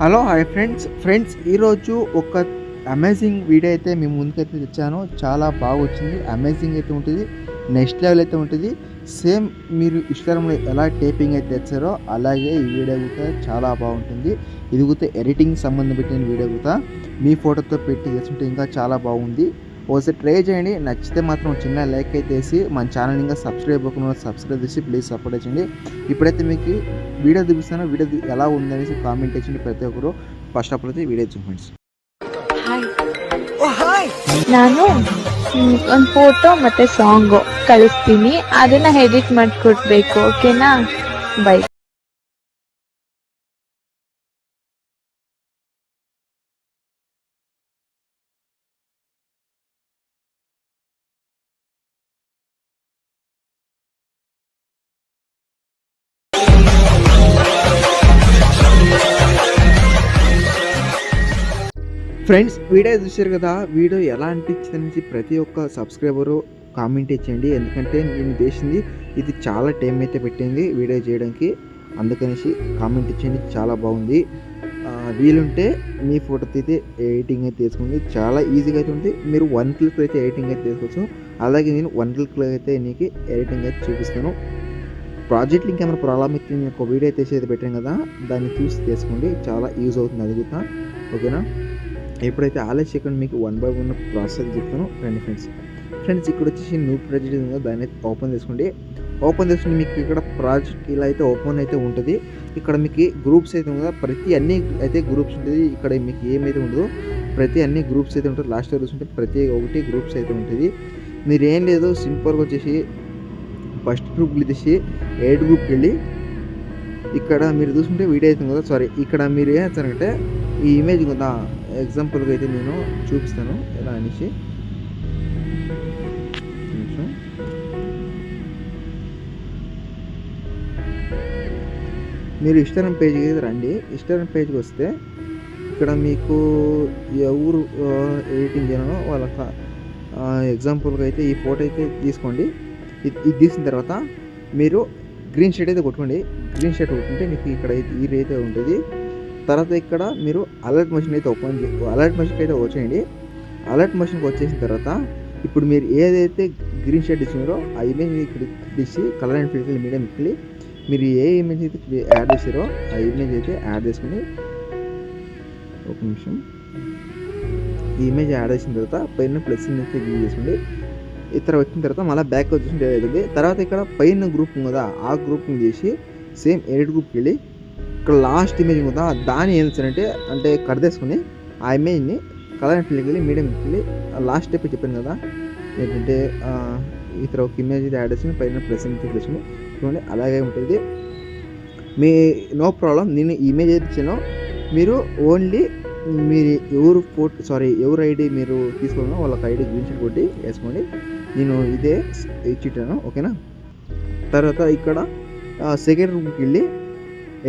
Hello hi friends ఈరోజు ఒక amazing video అయితే మీ ముందుకైతే తెచ్చాను. చాలా బాగా వచ్చింది. అమేజింగ్ అయితే ఉంటుంది, నెక్స్ట్ లెవెల్ అయితే ఉంటుంది. సేమ్ మీరు ఇన్‌స్టాగ్రామ్‌లో ఎలా టేపింగ్ అయితే తెచ్చారో అలాగే ఈ వీడియో కూడా చాలా బాగుంటుంది. ఇది కూడా ఎడిటింగ్ సంబంధం పెట్టిన వీడియో కూడా మీ ఫోటోతో పెట్టి చేస్తుంటే ఇంకా చాలా బాగుంది. ఒకసారి ట్రై చేయండి. నచ్చితే మాత్రం చిన్న లైక్ అయితే వేసి మన ఛానల్ ఇంకా సబ్స్క్రైబ్ అవ్వకుండా సబ్స్క్రైబ్ చేసి ప్లీజ్ సపోర్ట్ చేయండి. ఇప్పుడైతే మీకు వీడియో చూపిస్తాను. వీడియో ఎలా ఉందనేసి కామెంట్ చేయండి ప్రతి ఒక్కరు. ఫస్ట్ ఆఫ్ ఆల్ అయితే వీడియో చూపించండి. ನಾನು ಒಂದು ಫೋಟೋ ಮತ್ತೆ ಸಾಂಗ್ ಕಳಿಸ್ತೀನಿ, ಅದನ್ನ ಎಡಿಟ್ ಮಾಡಿಕೊಡ್ಬೇಕು. ಓಕೆನಾ? ಬೈ. ఫ్రెండ్స్ వీడియో చూశారు కదా. వీడియో ఎలా అనిపించింది అనేసి ప్రతి ఒక్క సబ్స్క్రైబరు కామెంట్ ఇచ్చేయండి. ఎందుకంటే నేను చేసింది ఇది చాలా టైం అయితే పెట్టింది వీడియో చేయడానికి, అందుకనేసి కామెంట్ ఇచ్చేయండి. చాలా బాగుంది. వీలుంటే మీ ఫోటోతో అయితే ఎడిటింగ్ అయితే చేసుకోండి. చాలా ఈజీగా అయితే ఉంది. మీరు 1 క్లిక్ అయితే ఎడిటింగ్ అయితే చేసుకోవచ్చు. అలాగే నేను 1 క్లిక్లో అయితే నీకు ఎడిటింగ్ అయితే చూపిస్తాను. ప్రాజెక్ట్ లింక్ ఏమైనా ప్రాబ్లమ్ అయితే నేను ఒక వీడియో అయితే పెట్టాను కదా, దాన్ని చూసి చేసుకోండి. చాలా యూజ్ అవుతుంది అడుగుతా. ఓకేనా? ఎప్పుడైతే ఆలోచించకుండా మీకు 1 బై 1 ప్రాసెస్ చెప్తాను. రండి ఫ్రెండ్స్ ఇక్కడ వచ్చేసి న్యూ ప్రాజెక్ట్ ఉందో దాన్ని అయితే ఓపెన్ చేసుకుంటే మీకు ఇక్కడ ప్రాజెక్ట్ ఇలా అయితే ఓపెన్ అయితే ఉంటుంది. ఇక్కడ మీకు గ్రూప్స్ అయితే ఉందా, ప్రతి అన్ని అయితే గ్రూప్స్ ఉంటుంది. ఇక్కడ మీకు ఏమైతే ఉండదు, ప్రతి అన్ని గ్రూప్స్ అయితే ఉంటుంది. లాస్ట్ చూసుకుంటే ప్రతి ఒక్కటి గ్రూప్స్ అయితే ఉంటుంది. మీరు ఏం లేదు, సింపుల్గా వచ్చేసి ఫస్ట్ గ్రూప్ తీసి ఎయిట్ గ్రూప్కి వెళ్ళి ఇక్కడ మీరు చూసుకుంటే వీడియో అవుతుంది కదా, సారీ ఇక్కడ మీరు ఏం చేస్తారంటే ఈ ఇమేజ్ కదా, ఎగ్జాంపుల్గా అయితే నేను చూపిస్తాను ఎలా అనేసి. మీరు ఇన్‌స్టాగ్రామ్ పేజ్కి అయితే రండి. ఇన్‌స్టాగ్రామ్ పేజ్కి వస్తే ఇక్కడ మీకు ఎవరు ఎడిటింగ్ చేయాలో వాళ్ళ ఎగ్జాంపుల్గా అయితే ఈ ఫోటో అయితే తీసుకోండి. ఇది తీసిన తర్వాత మీరు గ్రీన్ షీట్ అయితే కొట్టుకోండి. గ్రీన్ షీట్ కొట్టుకుంటే మీకు ఇక్కడ ఈ రేట్ ఉంటుంది. తర్వాత ఇక్కడ మీరు అలర్ట్ మోషన్ అయితే అలర్ట్ మోషన్కి అయితే వచ్చేయండి. అలర్ట్ మోషన్కి వచ్చేసిన తర్వాత ఇప్పుడు మీరు ఏదైతే గ్రీన్ షీట్ ఇచ్చినారో ఆ ఇమేజ్ ఇక్కడ తీసి కలర్ అండ్ ఫిల్టర్ మీడియం వెళ్ళి మీరు ఏ ఇమేజ్ అయితే యాడ్ చేసారో ఆ ఇమేజ్ అయితే యాడ్ చేసుకుని ఒక నిమిషం ఈ ఇమేజ్ యాడ్ చేసిన తర్వాత పైన ప్లస్ అయితే క్లిక్ చేసుకోండి. ఇతర వచ్చిన తర్వాత మళ్ళీ బ్యాక్ వచ్చేసి అవుతుంది. తర్వాత ఇక్కడ పైన గ్రూప్ ఉంది కదా, ఆ గ్రూప్ని చేసి సేమ్ ఎడిట్ గ్రూప్కి వెళ్ళి ఇక్కడ లాస్ట్ ఇమేజ్ ఉందా దాన్ని ఏం చేస్తారంటే అంటే కట్ చేసుకుని ఆ ఇమేజ్ని కలర్ అండ్ ఫిల్కి వెళ్ళి మీడియంకి వెళ్ళి లాస్ట్ స్టెప్ చెప్పాను కదా ఏంటంటే ఇతర ఒక ఇమేజ్ యాడ్ చేసుకుని పైన ప్లస్ చేసుకుని చూడండి అలాగే ఉంటుంది. మీ నో ప్రాబ్లం. నేను ఇమేజ్ అయితే ఇచ్చానో మీరు ఓన్లీ మీరు ఎవరు ఐడి మీరు తీసుకోవాలన్నా వాళ్ళకి ఐడి గ్రీన్ షీట్ కొట్టి వేసుకోండి. నేను ఇదే ఇచ్చిటాను. ఓకేనా? తర్వాత ఇక్కడ సెకండ్ గ్రూప్కి వెళ్ళి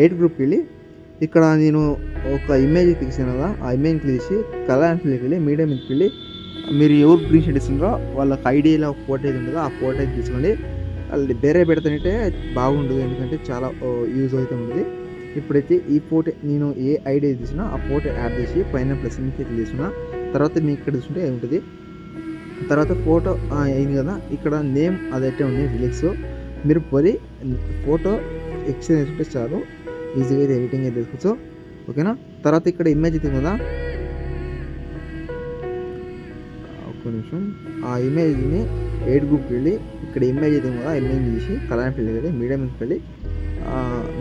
ఎయిట్ గ్రూప్కి వెళ్ళి ఇక్కడ నేను ఒక ఇమేజ్ తీసాను కదా, ఆ ఇమేజ్ తీసి కలర్ అండ్ ఫిల్కి వెళ్ళి మీడియం మీదకి వెళ్ళి మీరు ఎవరు గ్రీన్ షీట్ ఇస్తున్నారో వాళ్ళకి ఐడియాలో ఫోటో అయితే ఉంటుందో ఆ ఫోటో అయితే తీసుకోండి. అది వేరే పెడతానంటే బాగుండదు, ఎందుకంటే చాలా యూజ్ అయితే ఉంటుంది. ఇప్పుడైతే ఈ ఫోటో నేను ఏ ఐడియా తీసినా ఆ ఫోటో యాడ్ చేసి పైన ప్లస్ క్లిక్ చేసిన తర్వాత మీకు ఇక్కడ చూసుకుంటే ఉంటుంది. తర్వాత ఫోటో అయింది కదా, ఇక్కడ నేమ్ అదైతే ఉంది రిలీక్స్. మీరు పోయి ఫోటో ఎక్స్చేంజ్ చేసుకుంటే చాలు, ఈజీగా అయితే ఎడిటింగ్ అయితే చేసుకోవచ్చు. ఓకేనా? తర్వాత ఇక్కడ ఇమేజ్ అయితే కదా, ఒక్క నిమిషం ఆ ఇమేజ్ని ఎయిట్ గ్రూప్కి వెళ్ళి ఇక్కడ ఇమేజ్ అయితే కదా, ఇమేజ్ తీసి కలర్ ఫిల్ వెళ్ళి మీడియం మీదకి వెళ్ళి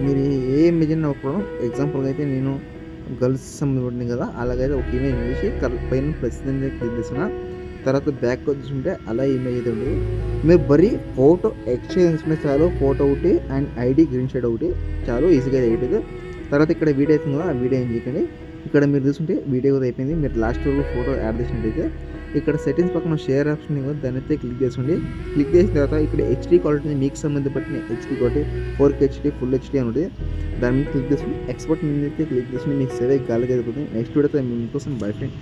మీరు ఏ ఇమేజ్ అయినా ఒక ఎగ్జాంపుల్గా అయితే నేను గర్ల్స్ సంబంధించింది కదా, అలాగైతే ఒక ఇమేజ్ తీసి పైన ప్లస్ క్లిక్ చేసిన తర్వాత బ్యాక్ చూసుకుంటే అలా ఇమేజ్ అయితే ఉంటుంది. మీరు బరీ ఫోటో ఎక్స్చేంజ్ చేసుకుంటే చాలు, ఫోటో ఒకటి అండ్ ఐడి గ్రీన్ షీట్ ఒకటి చాలు, ఈజీగా అవుతుంది. తర్వాత ఇక్కడ వీడియో అవుతుంది కదా, ఆ వీడియో ఏం చేయకండి. ఇక్కడ మీరు చూసుకుంటే వీడియో కూడా అయిపోయింది. మీరు లాస్ట్ వరకు ఫోటో యాడ్ చేసినట్టయితే ఇక్కడ సెట్టింగ్స్ పక్కన షేర్ ఆప్షన్ దాన్ని అయితే క్లిక్ చేసుకోండి. క్లిక్ చేసిన తర్వాత ఇక్కడ హెచ్డీ క్వాలిటీ మీకు సంబంధపట్టిన HD quality 4K HD full HD అని ఉంటుంది. దాని మీద క్లిక్ చేసుకుని ఎక్స్పోర్ట్ మీద అయితే క్లిక్ చేసుకుని మీకు సేవ్ అయ్యి గాలికి అయిపోతుంది. నెక్స్ట్ వీడియోతో మీకోసం బై ఫ్రెండ్.